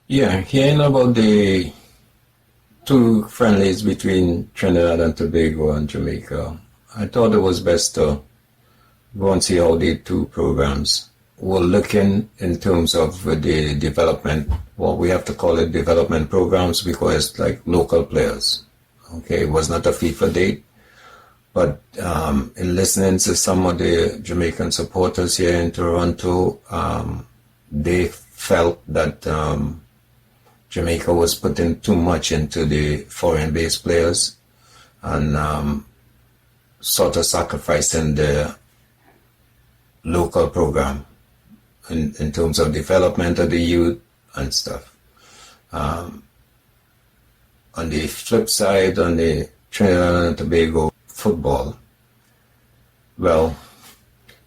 Yeah, hearing about the two friendlies between Trinidad and Tobago and Jamaica, I thought it was best to go and see how the two programs were looking in terms of the development, well, we have to call it development programs because it's like local players. Okay, it was not a FIFA date, but in listening to some of the Jamaican supporters here in Toronto, they felt that Jamaica was putting too much into the foreign-based players and sort of sacrificing the local program in terms of development of the youth and stuff. On the flip side, on the Trinidad and Tobago football, well,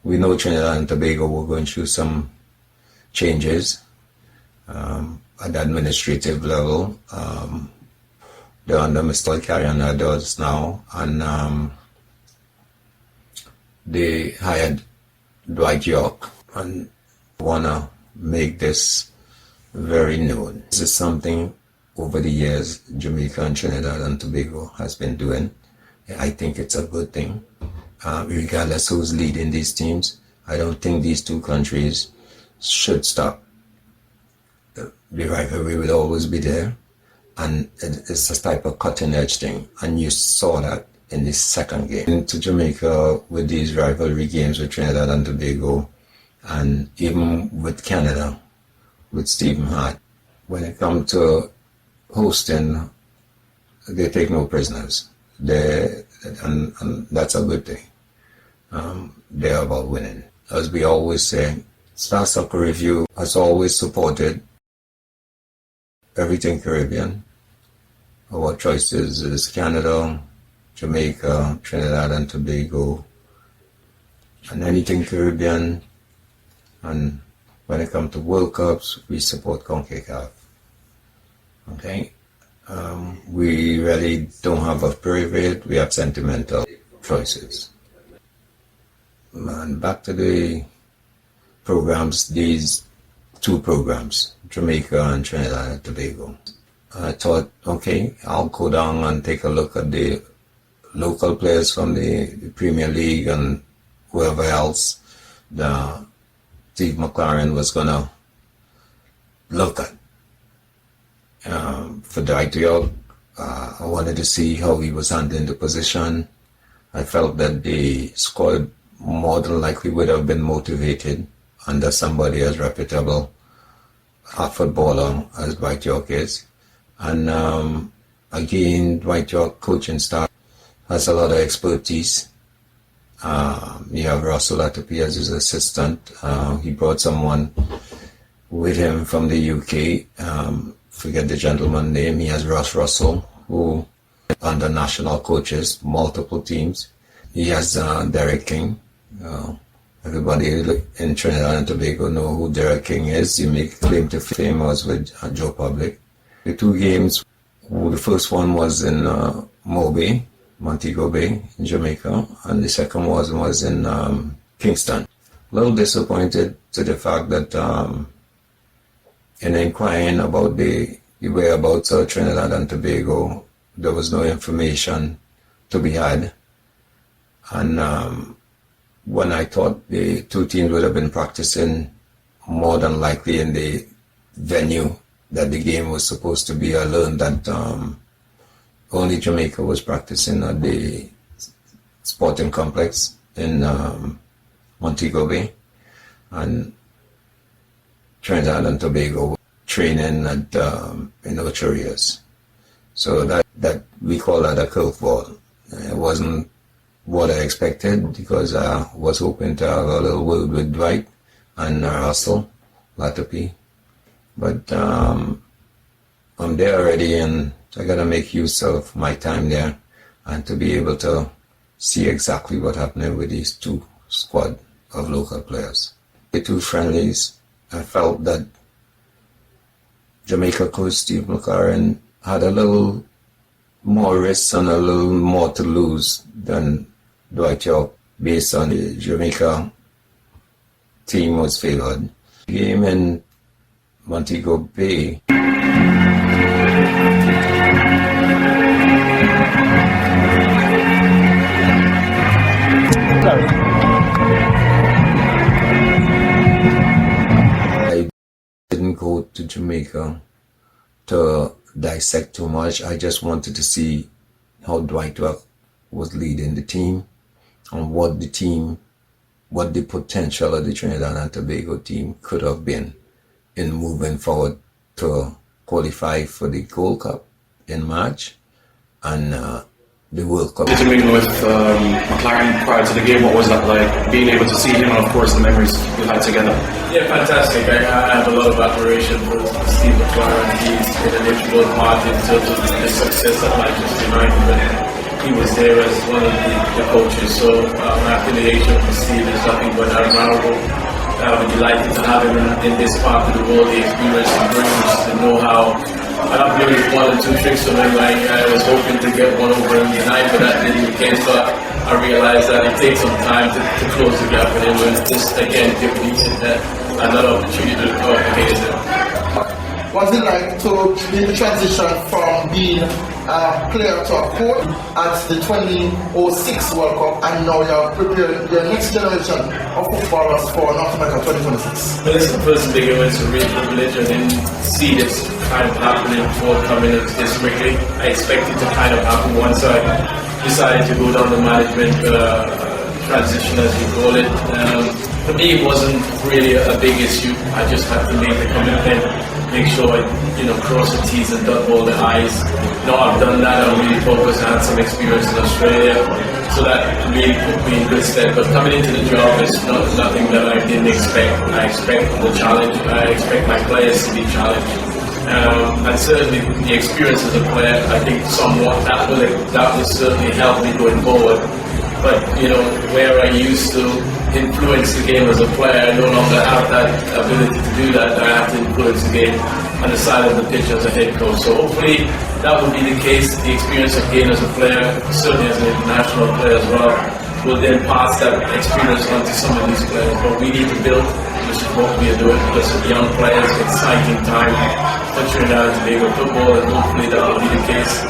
we know Trinidad and Tobago were going through some changes at the administrative level. They're under Mr. Carrying adults now, and they hired Dwight Yorke and wanna make this very known. This is something over the years Jamaica and Trinidad and Tobago has been doing. I think it's a good thing. Regardless who's leading these teams, I don't think these two countries should stop. The rivalry will always be there, and it's a type of cutting-edge thing, and you saw that in the second game. Into Jamaica with these rivalry games with Trinidad and Tobago, and even with Canada, with Steve McClaren. When it comes to hosting, they take no prisoners. And that's a good thing. They're about winning. As we always say, Star Soccer Review has always supported everything Caribbean. Our choices is Canada, Jamaica, Trinidad and Tobago, and anything Caribbean. And when it comes to World Cups, we support kickoff. Okay? We really don't have a favorite, we have sentimental choices. And back to the programs, these two programs, Jamaica and Trinidad and Tobago. I thought, okay, I'll go down and take a look at the local players from the Premier League and whoever else the Steve McClaren was going to look at. For Dwight Yorke, I wanted to see how he was handling the position. I felt that the squad more than likely would have been motivated under somebody as reputable a footballer as Dwight Yorke is. And again, Dwight Yorke coaching staff has a lot of expertise. You have Russell Latapy as his assistant. He brought someone with him from the UK. Forget the gentleman's name. He has Russell, who under national coaches, multiple teams. He has Derek King. Everybody in Trinidad and Tobago know who Derek King is. He make claim to fame was with Joe Public. The two games, the first one was in Montego Bay in Jamaica, and the second was in Kingston. A little disappointed to the fact that in inquiring about the whereabouts of Trinidad and Tobago, there was no information to be had. And when I thought the two teams would have been practicing more than likely in the venue that the game was supposed to be, I learned that only Jamaica was practicing at the sporting complex in Montego Bay, and Trinidad and Tobago training at in Ocherias. So that we call that a curveball. It wasn't what I expected because I was hoping to have a little word with Dwight and Russell Latapy. But I'm there already, and I got to make use of my time there and to be able to see exactly what happened with these two squad of local players. The two friendlies, I felt that Jamaica coach Steve McClaren had a little more risks and a little more to lose than Dwight Yorke based on the Jamaica team was favored. The game in Montego Bay I didn't go to Jamaica to dissect too much. I just wanted to see how Dwight Yorke was leading the team and what the potential of the Trinidad and Tobago team could have been in moving forward to qualify for the Gold Cup in March and the World Cup. Interviewing with McClaren prior to the game, what was that like? Being able to see him and of course the memories we had together. Yeah, fantastic. I have a lot of admiration for Steve McClaren. He's been an integral part in terms of the success of Manchester United when he was there as one of the coaches. So my affiliation with Steve is nothing but admirable. I'm delighted to have him in this part of the world, the experience he brings, the know-how. I have maybe one or two tricks on him. I was hoping to get one over him tonight, but that didn't case. So I realized that it takes some time to close the gap with him. And this again gives me another opportunity to talk against him. What's it like to be the transition from being a player to a coach at the 2006 World Cup, and now you're preparing your next generation of footballers for North America 2026? Well, listen, first and it's a real privilege. I didn't see this kind of happening before coming in this quickly. I expected to kind of happen once I decided to go down the management transition, as you call it. For me, it wasn't really a big issue. I just had to make the commitment, make sure I, cross the T's and dot all the I's. Now I've done that. I'm really focused. I had some experience in Australia, so that really put me in good stead. But coming into the job is nothing that I didn't expect. I expect the challenge. I expect my players to be challenged. And certainly the experience as a player, I think somewhat that will certainly help me going forward. But where I used to influence the game as a player, I no longer have that ability to do that. I have to influence the game on the side of the pitch as a head coach. So hopefully that will be the case. The experience I've gained as a player, certainly as an international player as well, will then pass that experience on to some of these players. But we need to build, which is what we are doing, because of young players, exciting time for Trinidad and Tobago football, and hopefully that will be the case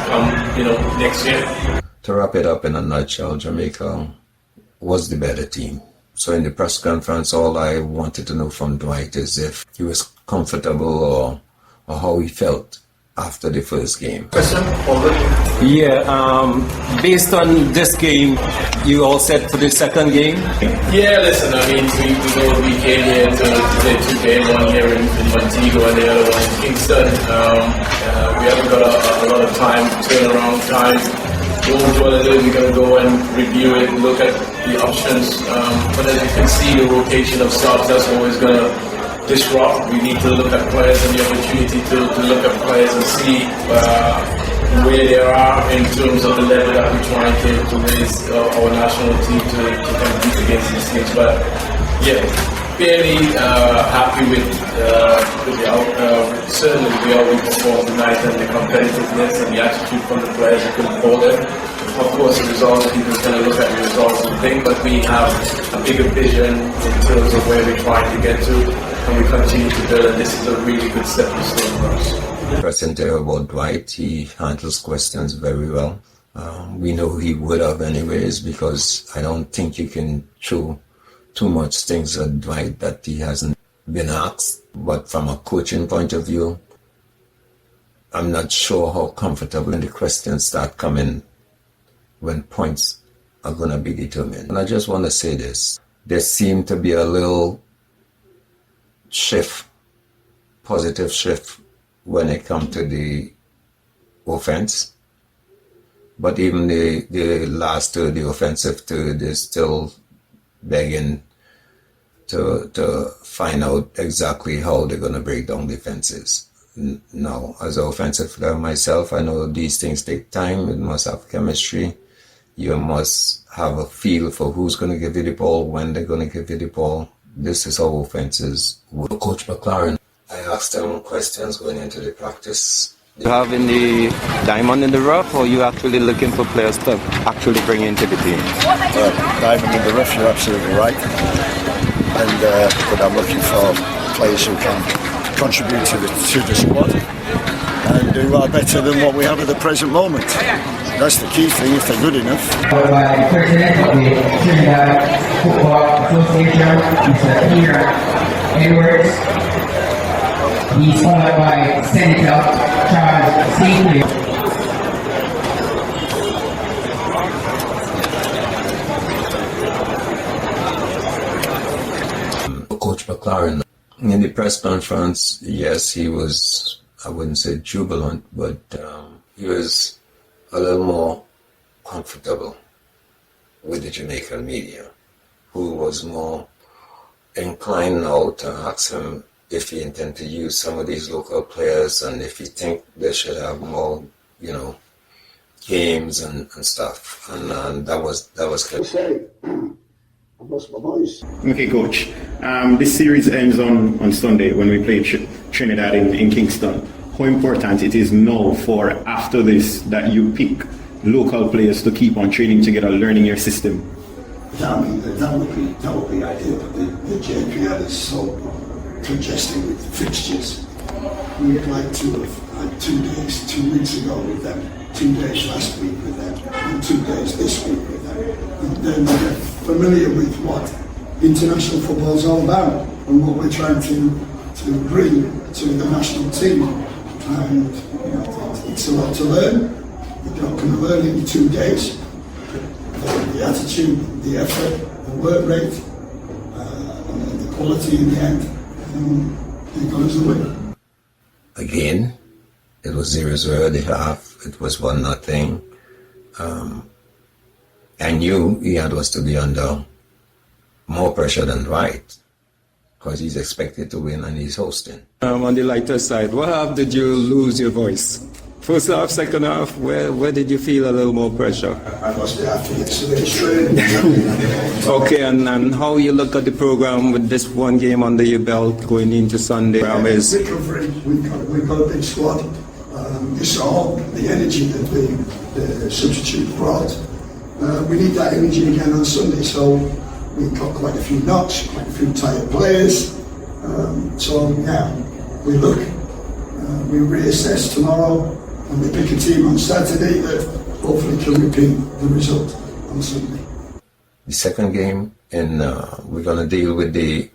next year. To wrap it up in a nutshell, Jamaica was the better team. So in the press conference, all I wanted to know from Dwight is if he was comfortable or how he felt after the first game. Question? Yeah, based on this game, you all set for the second game? Yeah, listen, I mean, we came here to play two games, one here in Montego and the other one in Kingston. We haven't got a lot of time, turnaround time. What we're going to do, we're going to go and review it and look at the options. But as you can see, the rotation of subs, that's always going to disrupt. We need to look at players and the opportunity to look at players and see where they are in terms of the level that we're trying to raise our national team to compete against these teams. But yeah, fairly happy with the outcome. Certainly we performed tonight, and the competitiveness and the attitude from the players who couldn't hold it. Of course, the results, people's going to look at the results and think, but we have a bigger vision in terms of where we're trying to get to, and we continue to build, and this is a really good stepping stone for us. Interesting to hear about Dwight. He handles questions very well. We know he would have anyways, because I don't think you can throw too much things at Dwight that he hasn't been asked. But from a coaching point of view, I'm not sure how comfortable the questions start coming when points are going to be determined. And I just want to say this. There seemed to be a little shift, positive shift, when it comes to the offense. But even the last third, the offensive third, is still begging to find out exactly how they're going to break down defenses. Now, as an offensive player myself, I know these things take time. It must have chemistry. You must have a feel for who's going to give you the ball, when they're going to give you the ball. This is how offenses work. Coach McClaren, I asked him questions going into the practice. You having the diamond in the rough, or you actually looking for players to actually bring into the team? Diamond in the rough, you're absolutely right. But I'm looking for players who can contribute to the squad. and do our better than what we have at the present moment. That's the key thing, if they're good enough. Followed by President of the Trinidad Football Association, Mr. Peter Edwards. He's followed by Senator Charles Seakley. Coach McClaren, in the press conference, yes, he was, I wouldn't say jubilant, but he was a little more comfortable with the Jamaican media, who was more inclined now to ask him if he intend to use some of these local players and if he think they should have more, games and stuff. And that was good. I've lost my voice. Okay, Coach. This series ends on Sunday when we play Trinidad in Kingston. How important it is now for after this that you pick local players to keep on training together, learning your system? That would be ideal, but the JPL is so congested with fixtures. We would like to have had 2 days 2 weeks ago with them, 2 days last week with them, and 2 days this week with them. And then they get familiar with what international football is all about and what we're trying to bring to the national team. And it's a lot to learn. You're not going to learn in 2 days. The attitude, the effort, the work rate, and the quality in the end, they're going to win. Again, it was 0-0 at the half. It was 1-0. I knew he had us to be under more pressure than Dwight, because he's expected to win and he's hosting. On the lighter side, what half did you lose your voice? First half, second half, where did you feel a little more pressure? I lost it after yesterday's training. Okay, and how you look at the program with this one game under your belt going into Sunday? Recovery, we've got a big squad. You saw the energy that the substitute brought. We need that energy again on Sunday, so we've got quite a few knocks, quite a few tired players. We look, we reassess tomorrow, and we pick a team on Saturday that hopefully can repeat the result on Sunday. The second game, we're going to deal with the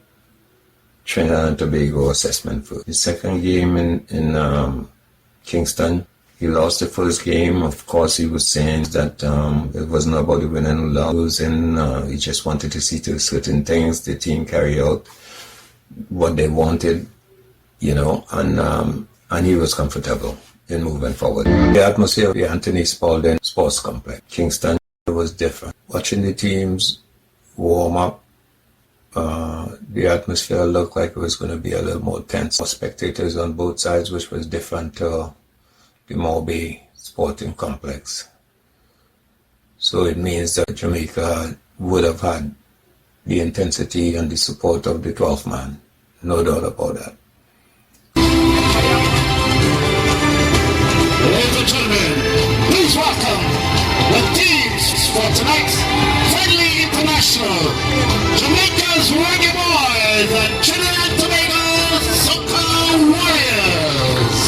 Trinidad and Tobago assessment first. The second game in Kingston, he lost the first game. Of course, he was saying that it wasn't about the win and lose, and he just wanted to see to certain things the team carry out what they wanted, and he was comfortable in moving forward. The atmosphere of the Anthony Spalding Sports Complex, Kingston, was different. Watching the teams warm up, the atmosphere looked like it was going to be a little more tense. Spectators on both sides, which was different to the Morby Sporting Complex. So it means that Jamaica would have had the intensity and the support of the 12th man. No doubt about that. Ladies and gentlemen, please welcome the teams for tonight's Friendly International, Jamaica's Reggae Boyz and Trinidad and Tobago's Soca Warriors.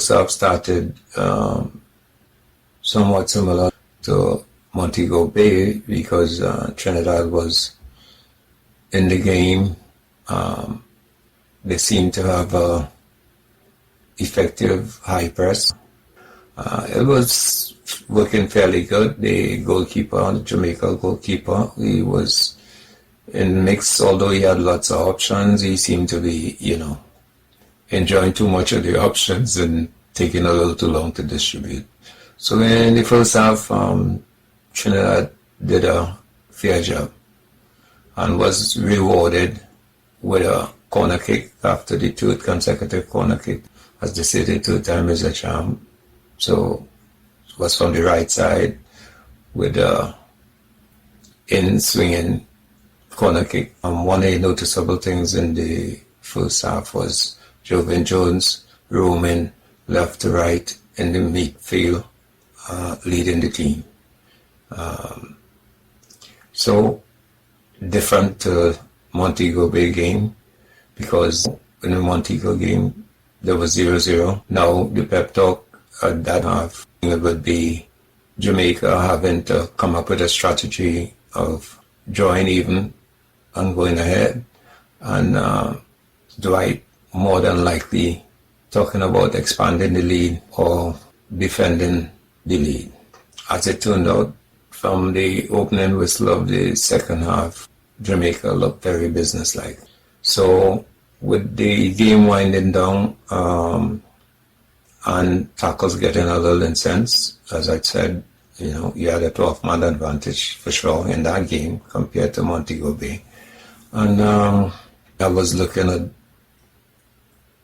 First started somewhat similar to Montego Bay because Trinidad was in the game. They seemed to have a effective high press. It was working fairly good. The goalkeeper, the Jamaica goalkeeper, he was in mix, although he had lots of options. He seemed to be, enjoying too much of the options and taking a little too long to distribute. So in the first half, Trinidad did a fair job and was rewarded with a corner kick after the third consecutive corner kick. as they say, the two-time is a charm. So it was from the right side with in swinging corner kick. One of the noticeable things in the first half was Jovan Jones roaming left to right in the midfield, leading the team. So different to Montego Bay game, because in the Montego game there was 0-0. Now the pep talk at that half, it would be Jamaica having to come up with a strategy of drawing even and going ahead, and Dwight more than likely talking about expanding the lead or defending the lead. As it turned out, from the opening whistle of the second half, Jamaica looked very businesslike. So with the game winding down and tackles getting a little intense, as I said, you had a 12-man advantage for sure in that game compared to Montego Bay. And I was looking at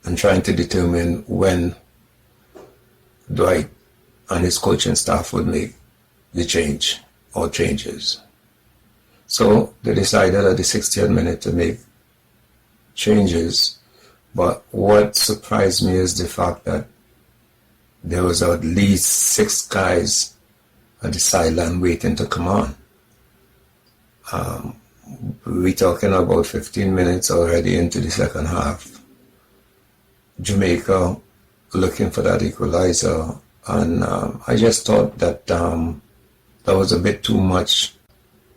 and trying to determine when Dwight and his coaching staff would make the change or changes. So they decided at the 60th minute to make changes, but what surprised me is the fact that there was at least 6 guys at the sideline waiting to come on. We're talking about 15 minutes already into the second half. Jamaica looking for that equalizer, and I just thought that that was a bit too much,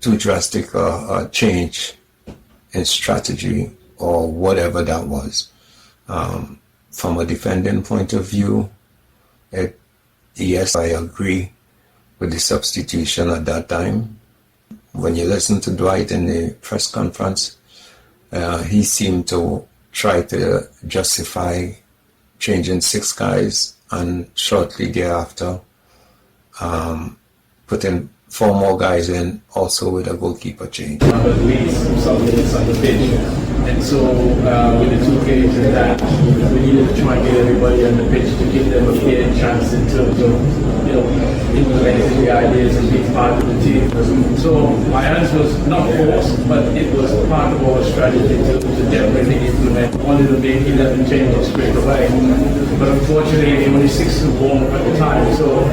too drastic a change in strategy or whatever that was. From a defending point of view, yes, I agree with the substitution at that time. When you listen to Dwight in the press conference, he seemed to try to justify changing 6 guys and shortly thereafter putting 4 more guys in, also with a goalkeeper change. At least some minutes on the pitch. And so with the 2 games in that, we needed to try and get everybody on the pitch to give them a fair chance in terms of, implementing the ideas and being part of the team. So my answer was not forced, but it was part of our strategy to definitely implement. Wanted to make 11 changes straight away. But unfortunately, only 6 to warm up at the time. So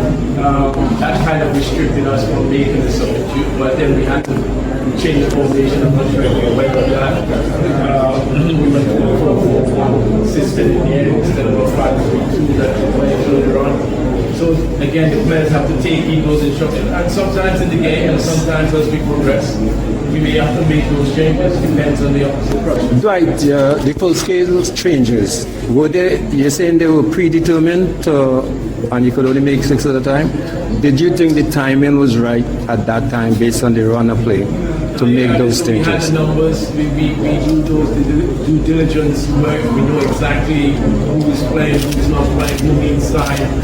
that kind of restricted us from making the substitute. But then we had to change the formation. I'm not sure if you're aware of that. We went to a 4-4-1 system in the end instead of a 5-3-2 that we played earlier on. So again, the players have to take in those instructions, and sometimes in the game, and sometimes as we progress, we may have to make those changes. Depends on the opposite pressure. Dwight, the full scale changes, you're saying they were predetermined and you could only make 6 at a time? Did you think the timing was right at that time based on the run of play to make those changes? We had the numbers, we do those due diligence work, we know exactly who is playing, who's not playing, who needs time.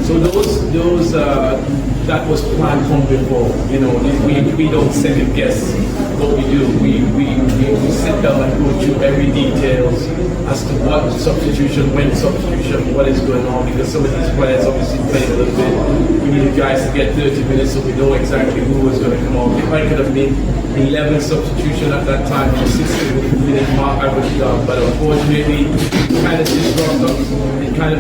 So those that was planned from before. We don't second guess what we do. We sit down and go through every details as to what substitution, when substitution, what is going on, because some of these players obviously play a little bit. We needed guys to get 30 minutes so we know exactly who was going to come on. If I could have made 11 substitution at that time, 60-minute mark, I would have done. But unfortunately, it kind of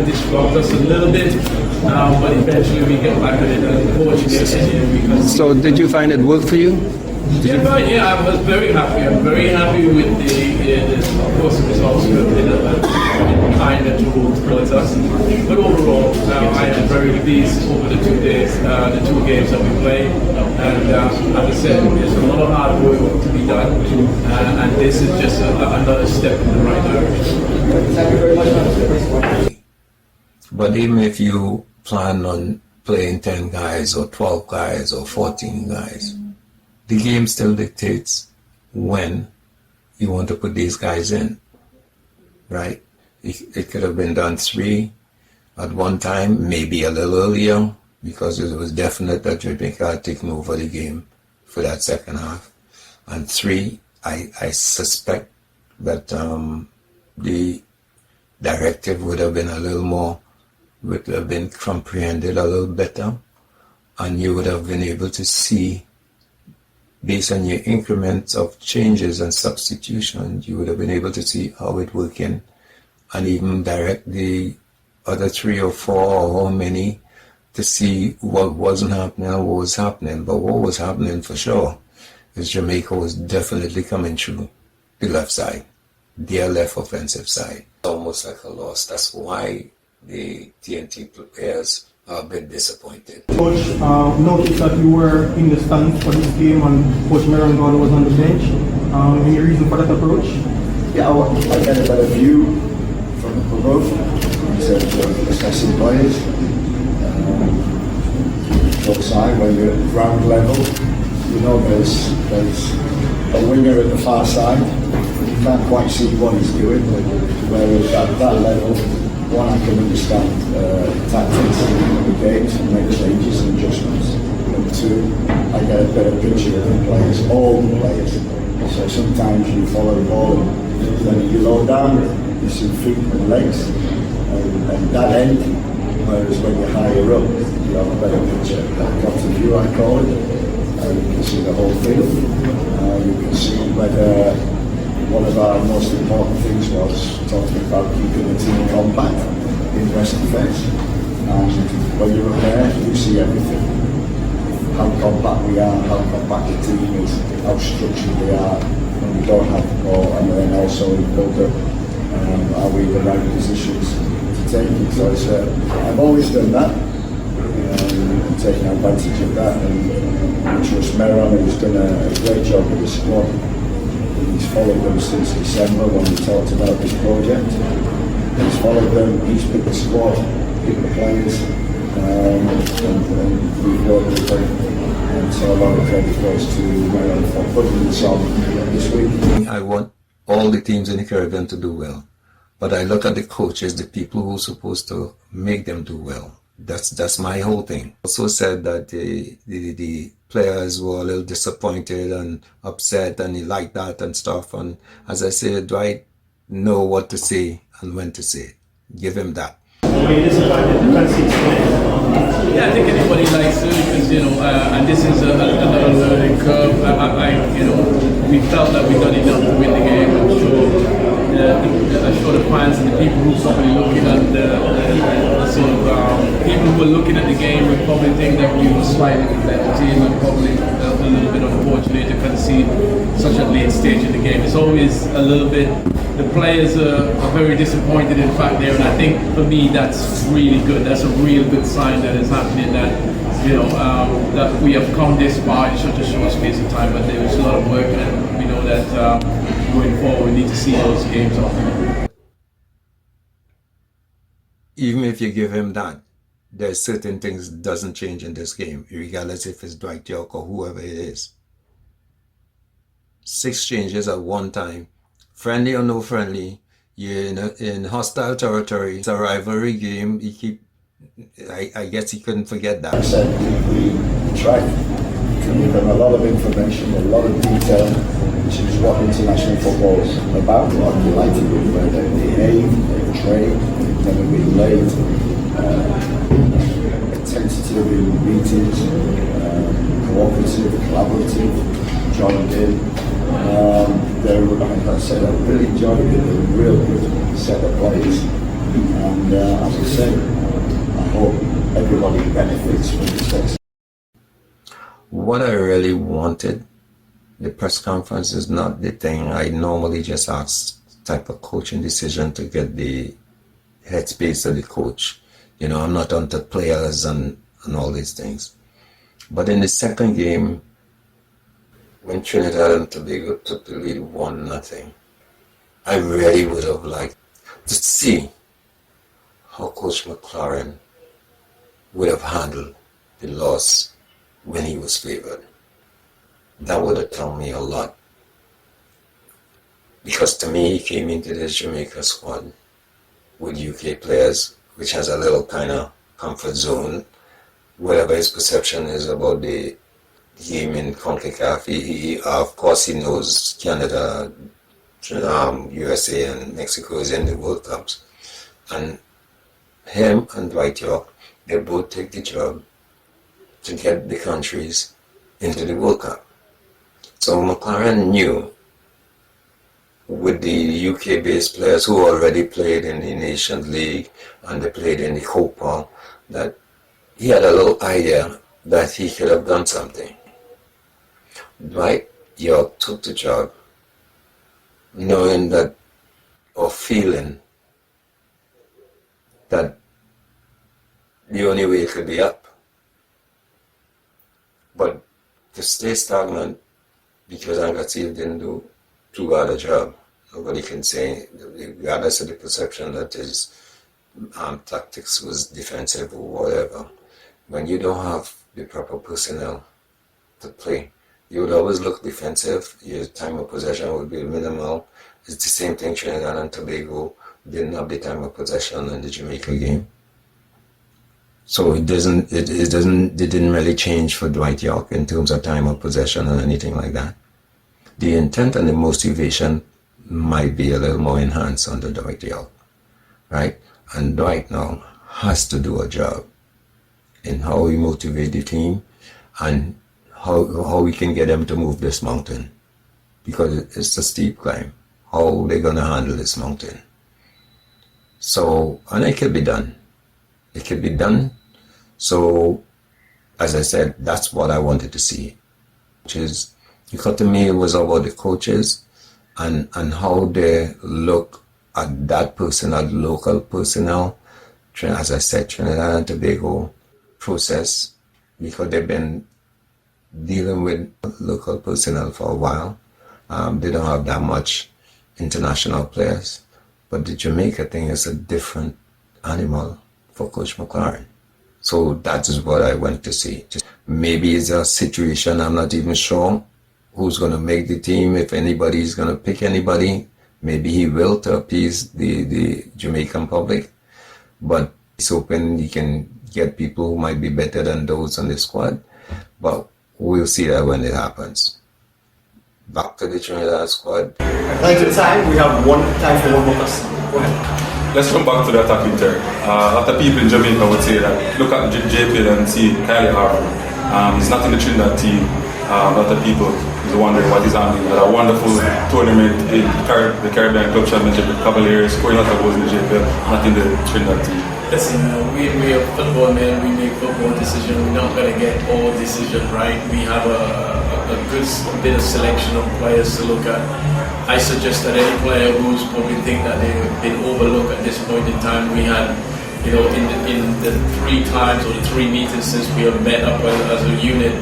disrupted us a little bit. But eventually we get back at it, unfortunately. Because so did you find it worked for you? I was very happy. I'm very happy with of course, the results have been kind of towards us. But overall, I am very pleased over the 2 days, the 2 games that we played. And as I said, there's a lot of hard work to be done. And this is just another step in the right direction. Thank you very much. But even if you plan on playing 10 guys or 12 guys or 14 guys, the game still dictates when you want to put these guys in, right? It could have been done 3 at one time, maybe a little earlier, because it was definite that Jamaica had taken over the game for that second half. And 3, I suspect that the directive would have been a little more, would have been comprehended a little better, and you would have been able to see, based on your increments of changes and substitutions, you would have been able to see how it working, and even direct the other 3 or 4 or how many to see what wasn't happening and what was happening. But what was happening for sure is Jamaica was definitely coming through the left side, their left offensive side. Almost like a loss. That's why the T&T players are a bit disappointed. Coach, noticed that you were in the stands for this game and Coach Merangala was on the bench. Any reason for that approach? Yeah, I get a better view from above in terms of assessing players. Outside, when you're at ground level, you know there's a winger at the far side. You can't quite see what he's doing, whereas at that level, one, I can understand tactics of the games and make changes and adjustments. And two, I get a better picture of the players, all the players. So sometimes you follow the ball and then you low down, you see feet and legs, and that end, whereas when you're higher up, you have a better picture. That of view, I call it. You can see the whole field. You can see whether one of our most important things was talking about keeping the team compact in West Defence. And when you're up there, you see everything. How compact we are, how compact the team is, how structured we are when we don't have the ball, and then also in build-up, are we in the right positions to take it. So I've always done that, and taking advantage of that, and trust Meron, who's done a great job with the squad. He's followed them since December when we talked about this project. He's followed them, he's picked the squad, picked the players, and we've worked with them. And so a lot of credit goes to Meron for putting this on this week. I want all the teams in the Caribbean to do well, but I look at the coaches, the people who are supposed to make them do well. That's my whole thing. Also said that the players were a little disappointed and upset, and he liked that and stuff. And as I said, Dwight know what to say and when to say it. Give him that. Yeah, I think anybody likes it because, and this is another learning curve. We felt that we done enough to win the game. I'm sure the fans and the people who are probably looking at people who are looking at the game would probably think that we were slightly the better team and probably a little bit unfortunate to concede such a late stage in the game. It's always a little bit, the players are very disappointed in fact there, and I think for me that's really good. That's a real good sign that is happening, that that we have come this far in such a short space of time, but there is a lot of work, and we know that going forward we need to see those games off. Even if you give him that, there's certain things doesn't change in this game, regardless if it's Dwight Yorke or whoever it is. 6 changes at one time, friendly or no friendly, you're in hostile territory. It's a rivalry game. I guess he couldn't forget that. I said we tried to give them a lot of information, a lot of detail, which is what international football is about. What I'm delighted with, where they behave, they train, they've never been late, attentive in meetings, cooperative, collaborative, joined in. Like I said, I really enjoyed it. They're a real good set of players, and as I said, I hope everybody benefits from this success. What I really wanted, the press conference is not the thing. I normally just ask type of coaching decision to get the headspace of the coach. I'm not onto players and all these things. But in the second game, when Trinidad and Tobago took the lead 1-0, I really would have liked to see how Coach McClaren would have handled the loss when he was favored. That would have told me a lot. Because to me, he came into this Jamaica squad with UK players, which has a little kind of comfort zone. Whatever his perception is about the game in CONCACAF, he of course he knows Canada, USA and Mexico is in the World Cups. And him and Dwight Yorke, they both take the job to get the countries into the World Cup. So McClaren knew, with the UK-based players who already played in the Nations League and they played in the Copa, that he had a little idea that he could have done something. Dwight Yorke took the job knowing that, or feeling that the only way it could be up. But to stay stagnant because Anchor didn't do too bad a job. Nobody can say, regardless of the perception that his tactics was defensive or whatever. When you don't have the proper personnel to play, you would always look defensive. Your time of possession would be minimal. It's the same thing Trinidad and Tobago didn't have the time of possession in the Jamaica game. So it didn't really change for Dwight Yorke in terms of time of possession or anything like that. The intent and the motivation might be a little more enhanced under Dwight Yorke, right? And Dwight now has to do a job in how we motivate the team and how we can get them to move this mountain, because it's a steep climb. How they're gonna handle this mountain. So, and it could be done. It could be done. So, as I said, that's what I wanted to see, which is, because to me it was about the coaches and how they look at that personnel, local personnel. As I said, Trinidad and Tobago process, because they've been dealing with local personnel for a while. They don't have that much international players. But the Jamaica thing is a different animal for Coach McClaren. So that is what I went to see. Just maybe it's a situation, I'm not even sure who's going to make the team, if anybody is going to pick anybody. Maybe he will, to appease the Jamaican public. But he's hoping he can get people who might be better than those on the squad. But we'll see that when it happens. Back to the Trinidad squad. Thanks for the time. We have time for one more question. Let's come back to the attacking third. A lot of people in Jamaica would say that look at JPL and see Kylie Harvey. He's not in the Trinidad team. A lot of people is wondering what he's handling. He had a wonderful tournament in the Caribbean Club Championship with Cavaliers, scoring a lot of goals in the JPL, not in the Trinidad team. Listen, we are football men, we make football decisions. We're not going to get all decisions right. We have a good bit of selection of players to look at. I suggest that any player who's probably think that they've been overlooked at this point in time, we had, in the 3 times or the 3 meetings since we have met up as a unit,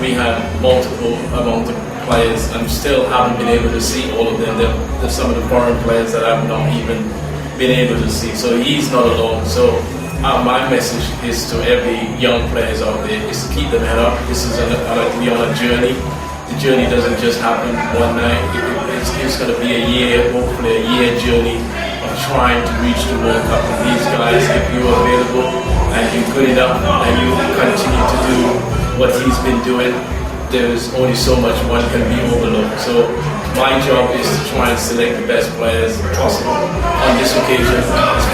we had multiple amount of players and still haven't been able to see all of them. There's some of the foreign players that I've not even been able to see. So he's not alone. So my message is to every young players out there is to keep them head up. This is we on a journey. The journey doesn't just happen one night. It's going to be a year, hopefully a year journey of trying to reach the World Cup. And these guys, if you're available and you're good enough and you continue to do what he's been doing, there's only so much one can be overlooked. So my job is to try and select the best players possible. On this occasion, it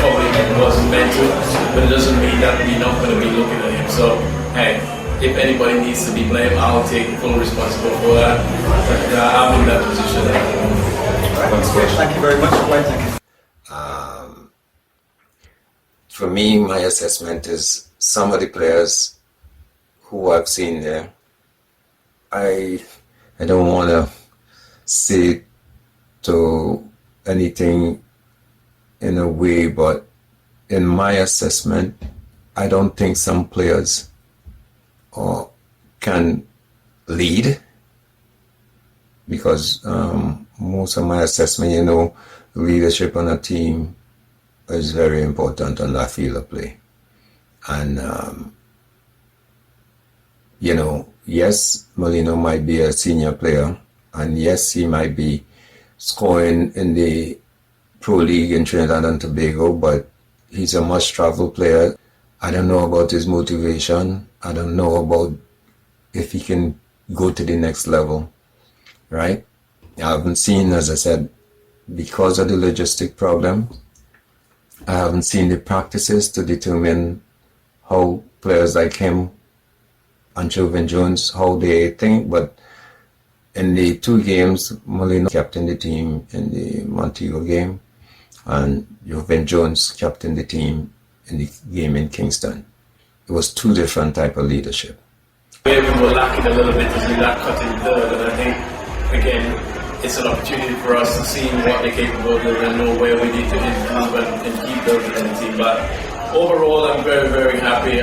probably wasn't meant to, but it doesn't mean that we're not going to be looking at him. So, hey, if anybody needs to be blamed, I'll take full responsibility for that. But I'm in that position. Thank you very much. Thank you. For me, my assessment is some of the players who I've seen there, I don't want to say to anything in a way, but in my assessment, I don't think some players can lead, because most of my assessment, leadership on a team is very important on that field of play. And yes, Molino might be a senior player, and yes, he might be scoring in the Pro League in Trinidad and Tobago, but he's a much-traveled player. I don't know about his motivation. I don't know about if he can go to the next level, right? I haven't seen, as I said, because of the logistic problem, I haven't seen the practices to determine how players like him and Joven Jones, how they think, but in the 2 games, Molino captained the team in the Montego game, and Joven Jones captained the team in the game in Kingston. It was 2 different type of leadership. Where we were lacking a little bit is in that cutting third, and I think, again, it's an opportunity for us to see what they're capable of and know where we need to improve and keep building the team. But overall, I'm very, very happy.